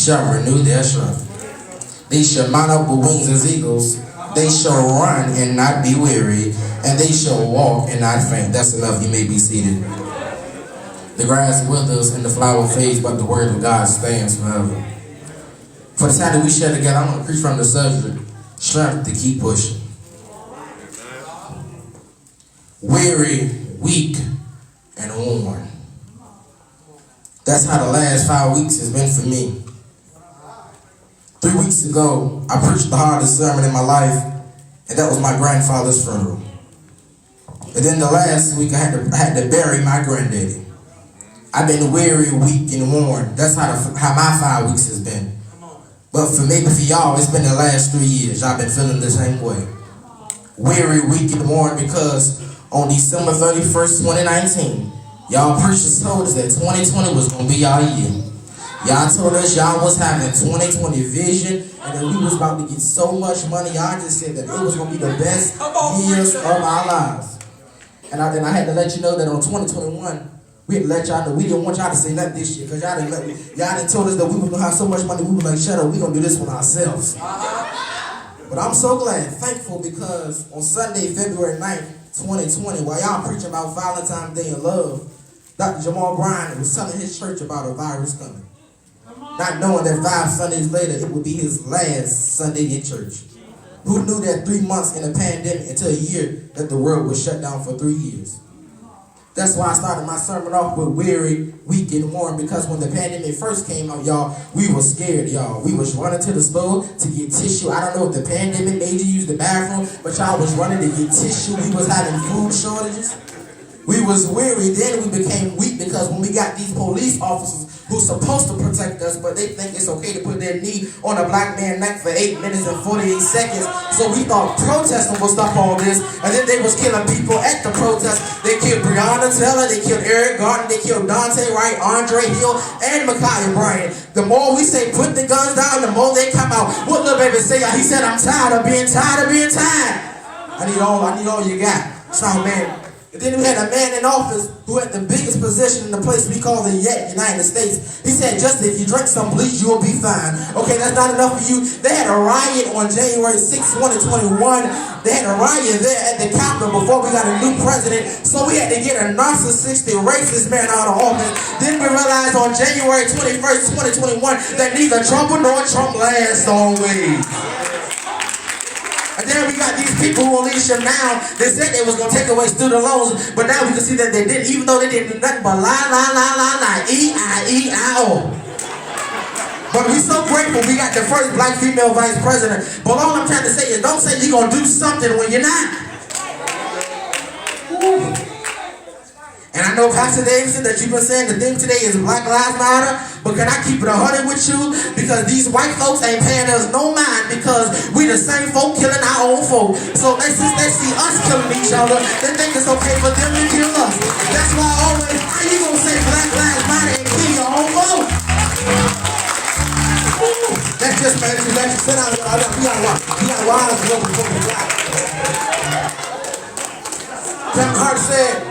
shall renew their strength. They shall mount up with wings as eagles. They shall run and not be weary, and they shall walk and not faint. That's enough. You may be seated. The grass withers and the flower fades, but the word of God stands forever. For the time that we share together, I'm going to preach from the subject, strength to keep pushing. Weary, weak, and worn. That's how the last 5 weeks has been for me. 3 weeks ago, I preached the hardest sermon in my life, and that was my grandfather's funeral. And then the last week, I had to bury my granddaddy. I've been weary, weak, and worn. That's how my 5 weeks has been. But for y'all, it's been the last 3 years. I've been feeling the same way. Weary, weak, and worn because on December 31st, 2019, y'all preachers told us that 2020 was going to be our year. Y'all told us y'all was having 2020 vision and that we was about to get so much money. Y'all just said that it was going to be the best years of our lives. And I had to let you know that on 2021, we had to let y'all know we didn't want y'all to say nothing this year because y'all didn't told us that we was going to have so much money. We were like, shut up, we going to do this one ourselves. But I'm so glad, thankful, because on Sunday, February 9th, 2020, while y'all preaching about Valentine's Day and love, Dr. Jamal Bryant was telling his church about a virus coming. Not knowing that 5 Sundays later, it would be his last Sunday in church. Who knew that 3 months in a pandemic until a year that the world was shut down for 3 years? That's why I started my sermon off with weary, weak, and worn, because when the pandemic first came out, y'all, we were scared, y'all. We was running to the store to get tissue. I don't know if the pandemic made you use the bathroom, but y'all was running to get tissue. We was having food shortages. We was weary, then we became weak because when we got these police officers who's supposed to protect us, but they think it's okay to put their knee on a black man's neck for 8 minutes and 48 seconds. So we thought protesting would stop all this, and then they was killing people at the protest. They killed Breonna Taylor, they killed Eric Garner, they killed Dante Wright, Andre Hill, and Ma'Khia Bryant. The more we say put the guns down, the more they come out. What little baby say? He said, I'm tired of being tired. I need all you got. So man. And then we had a man in office who had the biggest position in the place we call the United States. He said, just if you drink some bleach, you will be fine. Okay, that's not enough for you. They had a riot on January 6, 2021. They had a riot there at the Capitol before we got a new president. So we had to get a narcissistic, racist man out of office. Then we realized on January 21st, 2021, that neither Trump nor Trump lasts always. And then we got these people who unleash them now. They said they was going to take away student loans, but now we can see that they didn't, even though they didn't do nothing but lie, E-I-E-I-O. But we so grateful we got the first black female vice president. But all I'm trying to say is don't say you're going to do something when you're not. Ooh. And I know Pastor Davidson that you've been saying the theme today is Black Lives Matter, but can I keep it 100 with you? Because these white folks ain't paying us no mind because we the same folk killing our own folk. So since they see us killing each other, they think it's okay for them to kill us. That's why always, how you gonna say Black Lives Matter and kill your own folk? That's just man, let you sit down. We got wild to go before we fly. Kevin Hart said,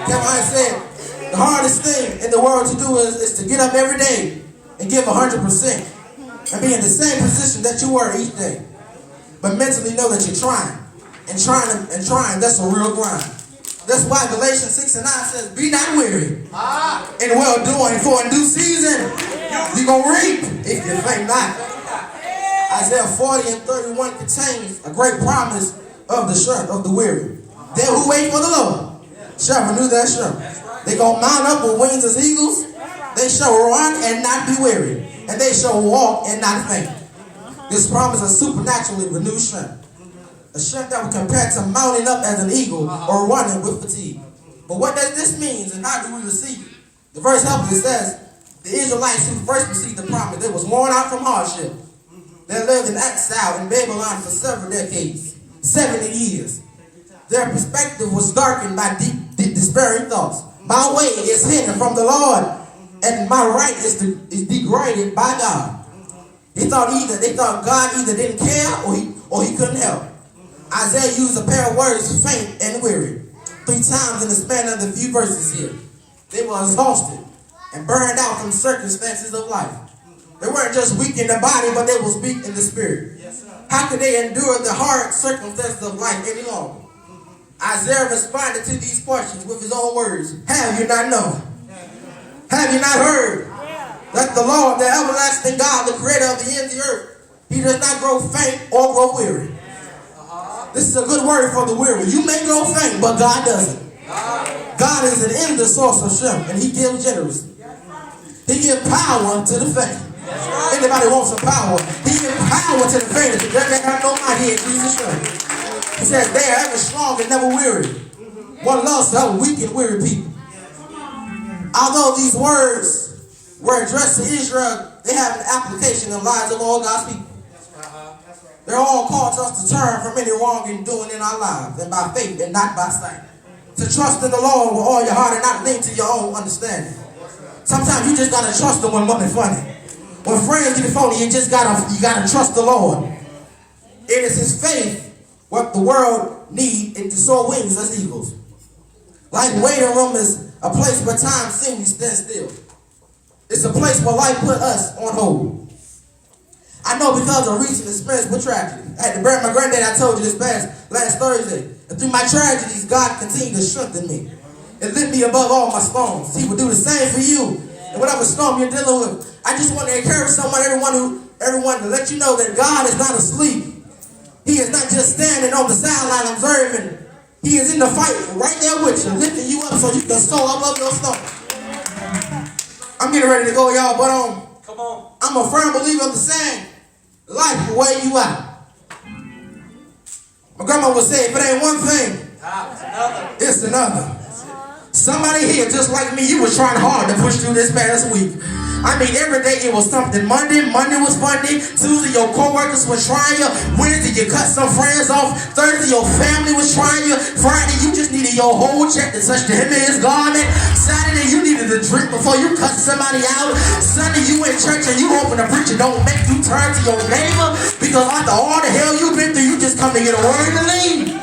the hardest thing in the world to do is to get up every day and give 100% and be in the same position that you were each day. But mentally know that you're trying. And trying, that's a real grind. That's why Galatians 6:9 says, be not weary in well doing, for in due season you're going to reap if you faint not. Isaiah 40:31 contains a great promise of the strength of the weary. They who wait for the Lord shall renew their strength. They gonna mount up with wings as eagles. They shall run and not be weary, and they shall walk and not faint. This promise is supernaturally renewed strength, a strength that we compare to mounting up as an eagle or running with fatigue. But what does this mean, and how do we receive it? The verse helps us. Says the Israelites who first received the promise, they was worn out from hardship. They lived in exile in Babylon for several decades, 70 years. Their perspective was darkened by deep despairing thoughts. My way is hidden from the Lord, and my right is degraded by God. They thought God either didn't care or he couldn't help. Isaiah used a pair of words, faint and weary, 3 times in the span of the few verses here. They were exhausted and burned out from circumstances of life. They weren't just weak in the body, but they was weak in the spirit. Yes, how could they endure the hard circumstances of life any longer? Isaiah responded to these questions with his own words. Have you not known? Have you not heard? That the Lord, the everlasting God, the creator of the ends of the earth, he does not grow faint or grow weary. This is a good word for the weary. You may grow faint, but God doesn't. God is an endless source of strength, and he gives generously. He gives power to the faint. Anybody wants some power? He gives power to the faint. They have no might here in Jesus' strength. He says they are ever strong and never weary. One loves to help weak and weary people. Although these words were addressed to Israel, they have an application in the lives of all God's people. They're all called to us to turn from any wrong in doing in our lives, and by faith and not by sight. To trust in the Lord with all your heart and not lean to your own understanding. Sometimes you just gotta trust him when money's funny. When friends get phony, you gotta trust the Lord. It is his faith what the world needs to soar wings as eagles. Like waiting room is a place where time seemingly stands still. It's a place where life put us on hold. I know because of recent experience with tragedy. I had to bury my granddad, I told you this last Thursday. And through my tragedies, God continued to strengthen me and lift me above all my storms. He will do the same for you. And whatever storm you're dealing with, I just want to encourage everyone to let you know that God is not asleep. He is not just standing on the sideline observing. He is in the fight right there with you, lifting you up so you can soar above your storm. I'm getting ready to go, y'all, but come on. I'm a firm believer of the saying, life will weigh you out. My grandma would say, if it ain't one thing, it's another. Somebody here, just like me, you was trying hard to push through this past week. I mean, every day it was something. Monday was funny. Tuesday, your co-workers were trying you. Wednesday, you cut some friends off. Thursday, your family was trying you. Friday, you just needed your whole check to touch the hem of his garment. Saturday, you needed a drink before you cut somebody out. Sunday, you in church and you hoping the preacher don't make you turn to your neighbor because after all the hell you've been through, you just come to get a word to leave.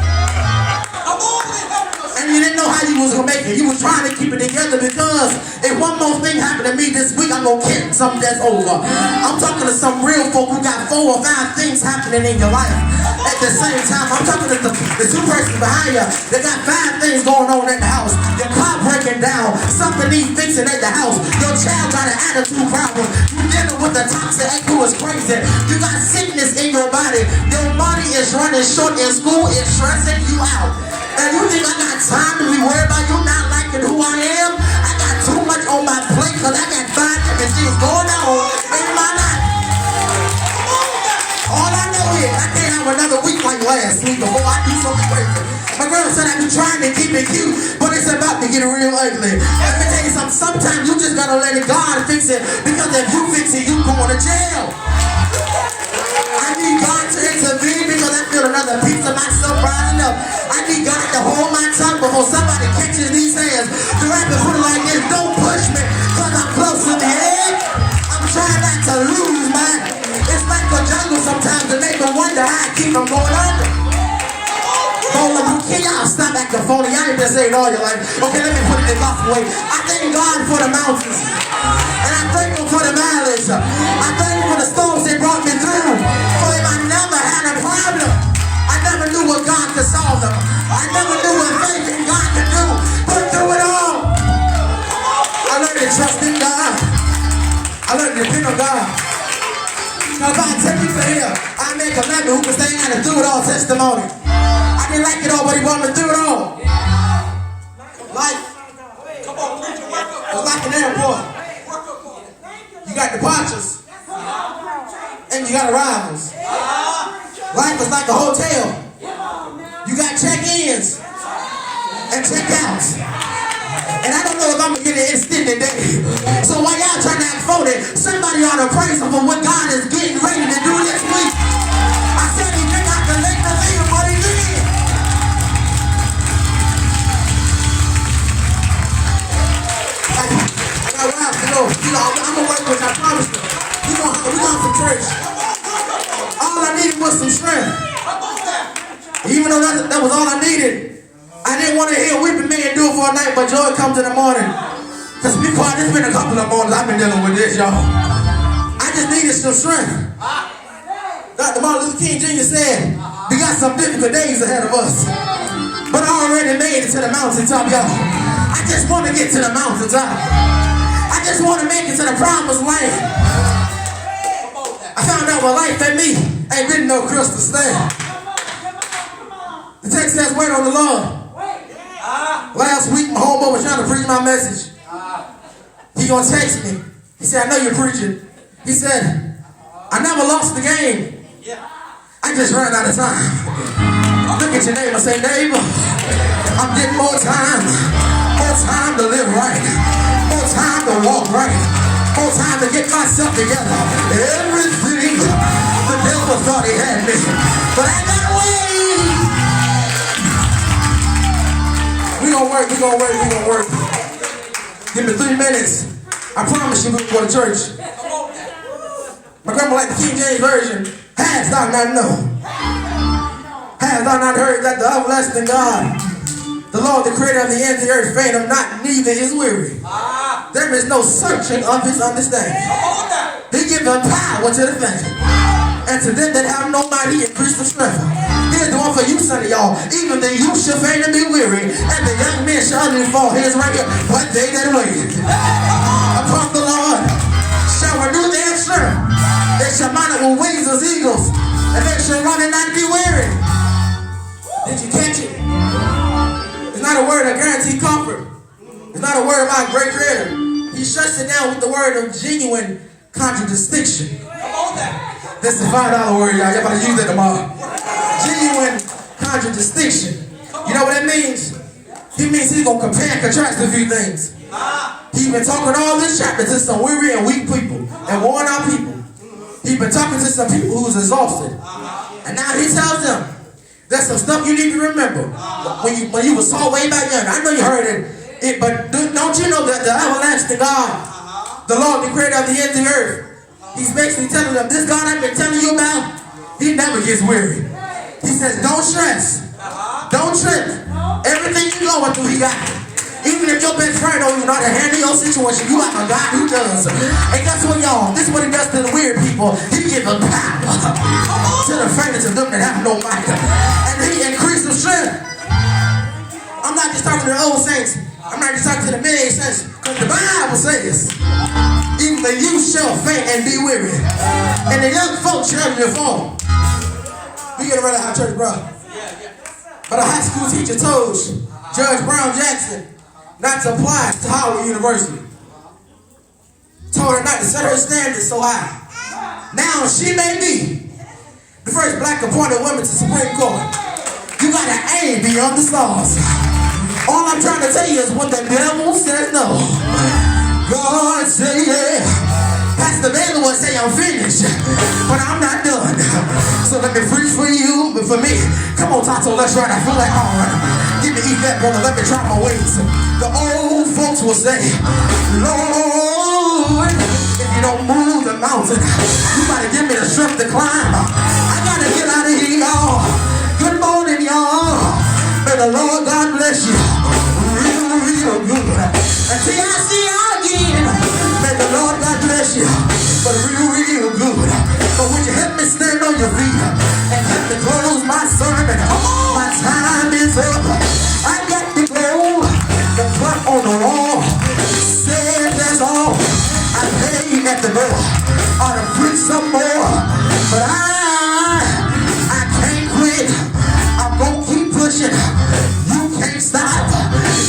And you didn't know how you was going to make it. You was trying to keep it together because if one more thing happened to me this week, I'm going to kick something that's over. I'm talking to some real folk who got 4 or 5 things happening in your life at the same time. I'm talking to the 2 persons behind you that got 5 things going on at the house. Your car breaking down. Something needs fixing at the house. Your child got an attitude problem. You dealing with a toxic ex who is crazy. You got sickness in your body. Your money is running short and school is stressing you out. And you think I got time to be worried about you not liking who I am? I got too much on my plate because I got 5 different things going on in my life. All I know is I can't have another week like last week before I do something crazy. My girl said I be trying to keep it cute, but it's about to get real ugly. Let me tell you something. Sometimes you just gotta let God fix it because if you fix it, you going to jail. I need God to intervene because I feel another piece of myself rising up. I need God to hold my tongue before somebody catches these hands. To rap and put it like this, don't push me because I'm close to the edge. I'm trying not to lose mine. It's like a jungle sometimes to make me wonder how I keep from going under. Can y'all stop acting phony? I ain't just saying all your life. Okay, let me put it in my way. I thank God for the mountains. And I thank him for the valleys. I thank him for the storms they brought me through. For if I never had a problem, I never knew what God could solve them. I never knew what faith in God could do. But through it all, I learned to trust in God. I learned to depend on God. Now God, take me for here. I make a lemon who can stay out and do it all testimony. I didn't like it all, but he brought me through it all. Life. It's like an airport. You got departures. And you got arrivals. Life is like a hotel. You got check-ins and check-outs. And I don't know if I'm going to get an extended day. So while y'all trying to act phony, somebody ought to praise him for what God is getting ready to do this week. I said he did not delay the thing, but he did. I'm gonna work with you, I promise you. We going to church. All I needed was some strength. Even though that was all I needed, I didn't want to hear weeping man do it for a night, but joy comes in the morning. Because be quiet, it's been a couple of mornings I've been dealing with this, y'all. I just needed some strength. Dr. Martin Luther King Jr. said, we got some difficult days ahead of us. But I already made it to the mountaintop, y'all. I just want to get to the mountaintop. I just want to make it to the promised land. I found out what life at me ain't been no crystal stand. The text says, wait on the Lord. Last week, my homeboy was trying to preach my message. He gonna text me. He said, I know you're preaching. He said, I never lost the game. I just ran out of time. Look at your neighbor, say, neighbor, I'm getting more time to live right, more time to walk right, more time to get myself together. Everything the devil thought he had me, but I got away. We gonna work. Give me 3 minutes. I promise you we'll go to church. My grandma liked the King James Version. Has thou not known? Has thou not heard that the everlasting God, the Lord, the creator of the ends of the earth, fainteth not, neither is weary. There is no searching of his understanding. He giveth power to the faint, and to them that have no might he increase the strength. Here's the one for you, son of y'all. Even the youth shall faint and be weary, and the young men shall utterly fall. Here's right here. But they that wait upon the Lord shall renew their strength. They shall mount up with wings as eagles, and they shall run and not be weary. Did you catch it? It's not a word of guaranteed comfort. It's not a word about a great creator. He shuts it down with the word of genuine contradistinction. That's the $5 word, y'all. Y'all about to use that tomorrow. Genuine contradistinction. You know what that means? He means he's going to compare and contrast a few things. He's been talking all this chapter to some weary and weak people and worn out people. He's been talking to some people who's exhausted. And now he tells them, there's some stuff you need to remember. When you was so way back young, I know you heard it, but don't you know that the everlasting God, the Lord, the creator of the ends of the earth, he's basically telling them, this God I've been telling you about, he never gets weary. He says, don't stress. Don't trip. Everything you're going through, he got it. Even if your best friend don't even know how to handle your situation, you have a God who does. And guess what, y'all? This is what he does to the weird people. He gives them power to the faintest of them that have no might. And he increases strength. I'm not just talking to the old saints. I'm not just talking to the mid-age saints. Because the Bible says, even the youth shall faint and be weary, and the young folks shall fall. We get around our church, bro. But a high school teacher told Judge Brown Jackson not to apply to Howard University. Told her not to set her standards so high. Now she may be the first black appointed woman to Supreme Court. You gotta aim beyond the stars. All I'm trying to tell you is when the devil says no, God say yeah. Pastor Bailey will say I'm finished, but I'm not done. So let me preach for you, but for me, come on, Tato, let's ride. I feel like give me that, brother. Let me try my ways. The old folks will say, Lord, if you don't move the mountain, you gotta give me the strength to climb. I gotta get out of here, y'all. Good morning, y'all. May the Lord God bless you. Real good. Until I see you again, may the Lord God bless you. But real good. But would you help me stand on your feet and help me close my sermon? My time is up. I got to go. The clock on the wall said that's all. I paid at the door. Ought to preach some more. But I can't quit. I'm gonna keep pushing. You can't stop.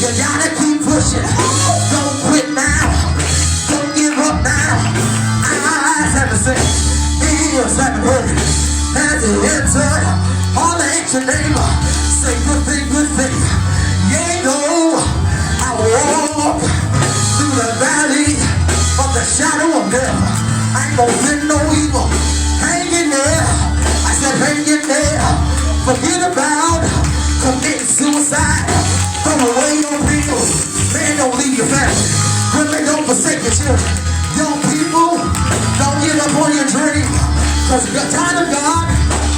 You gotta keep pushing. Don't quit now. Don't give up now. Eyes haven't seen, ears haven't heard. Has it entered? All the extra neighbor say good thing. Yeah, no, I walk through the valley of the shadow of death. I ain't gonna fear no evil. Hang in there. I said hang in there. Forget about committing suicide. Throw away your pills. Man, don't leave your family. Women, don't forsake your children. Young people, don't give up on your dream. Because the time of God,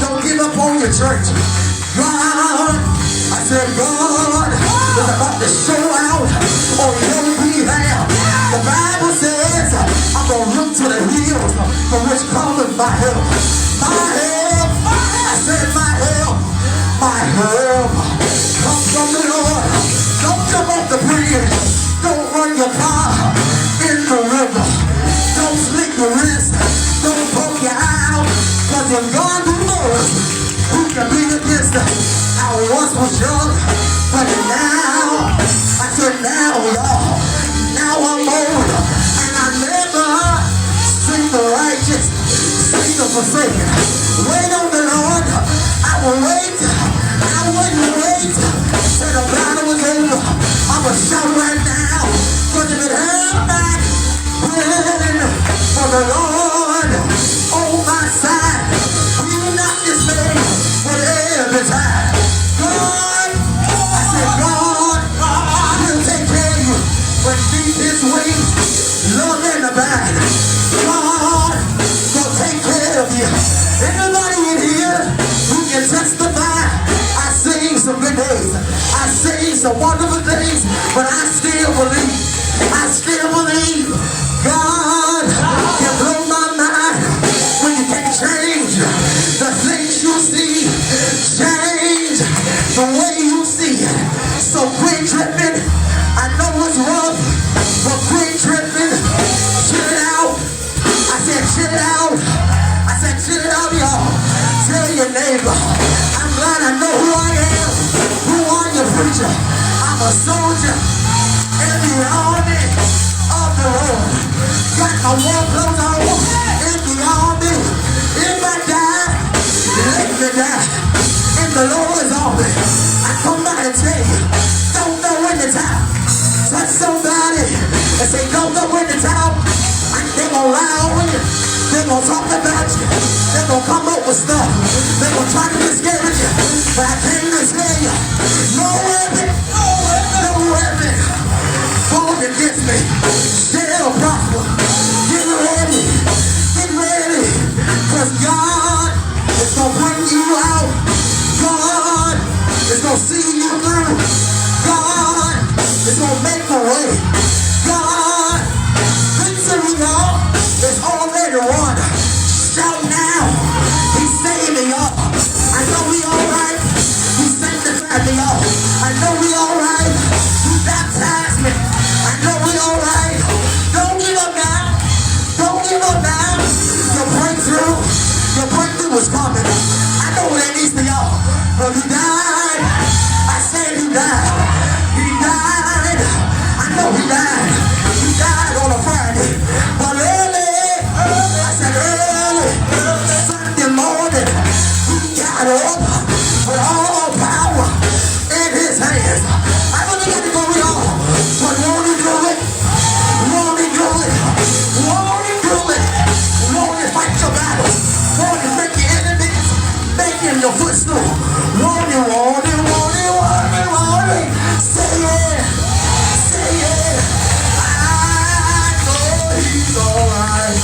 don't give up on your church. God, I said God is about to show out on your behalf. The Bible says, I'm going to look to the hills from my help. My help. I said my help. My help. Come from the Lord. Don't jump off the bridge. Don't run your car in the river. Don't slick your wrist. Don't poke your eye out. Cause if God be Lord, who can be against us? I once was young, but now, I said now, y'all, now I'm old, and I never seen the righteous, seen the forsaken. Wait on the Lord, I will wait, I wouldn't wait till the battle was over. I'm a shout right now, cause if it held back, for the Lord on my side, we will not dismay whatever time. God, I said God will take care of you beneath his wings, love and abide. God will take care of you. Anybody in here who can testify, I seen some good days, I seen some wonderful days, but I still believe, I still believe God can blow my mind when you can change the things you see, change the way you see it. So quit tripping. I know it's rough, but quit tripping. Chill out. I said chill out. I said chill out, y'all. Tell your neighbor, I'm glad I know who I am. Who are you, preacher? I'm a soldier in the army of the Lord. Got my war clothes on in the army. If I die, let me die in the Lord's army. I come by and tell you, don't know when to talk. Touch somebody and say, don't know when to talk. They gonna lie on you. They gonna talk about you. They gonna come up with stuff. They gonna try to discourage you. But I came to tell you, no weapon, no weapon formed against me shall prosper. Get ready, cause God is gonna bring you out. God is gonna see you through. God is gonna make a way. God, victory, y'all, is already won. Shout now, he saved me, y'all. I know we alright. He sanctified me, y'all. I know we alright. He baptized me. I know we alright. Don't give up now. Don't give up now. Your breakthrough is coming. I know what that needs to y'all. But he died. I said he died. He died. I know he died. He died on a Friday. But I said early, Sunday morning, he got up with all power in his hands. I really got to go with y'all. But won't he do it? Won't he do it? Won't he do it? Won't he fight your battles? Won't he make your enemies make him your footstool? Won't he, won't he, won't he, won't he, won't he? Say it, say it. I know he's alright.